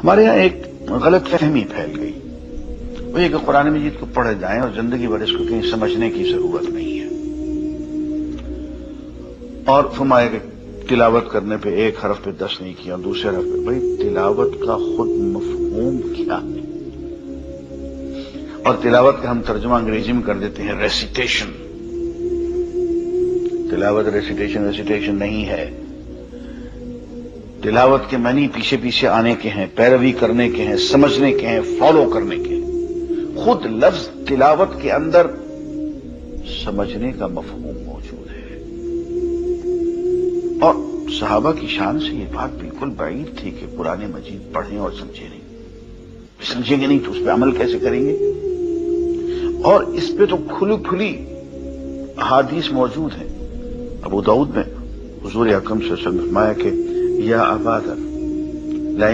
ہمارے یہاں ایک غلط فہمی پھیل گئی، وہ یہ کہ قرآن مجید کو پڑھے جائیں اور زندگی بھر اس کو کہیں سمجھنے کی ضرورت نہیں ہے، اور فرمایا کہ تلاوت کرنے پہ ایک حرف پہ 10 نہیں کیا، دوسرے حرف پہ۔ بھائی تلاوت کا خود مفہوم کیا ہے؟ اور تلاوت کا ہم ترجمہ انگریزی میں کر دیتے ہیں ریسیٹیشن۔ تلاوت ریسیٹیشن نہیں ہے۔ تلاوت کے معنی پیچھے پیچھے آنے کے ہیں، پیروی کرنے کے ہیں، سمجھنے کے ہیں، فالو کرنے کے ہیں۔ خود لفظ تلاوت کے اندر سمجھنے کا مفہوم موجود ہے، اور صحابہ کی شان سے یہ بات بالکل بعید تھی کہ قرآن مجید پڑھیں اور سمجھیں نہیں۔ سمجھیں گے نہیں تو اس پہ عمل کیسے کریں گے؟ اور اس پہ تو کھلی کھلی احادیث موجود ہیں۔ ابو داؤد میں حضور اکرم صلی اللہ علیہ وسلم نے فرمایا کہ یا ابا ذر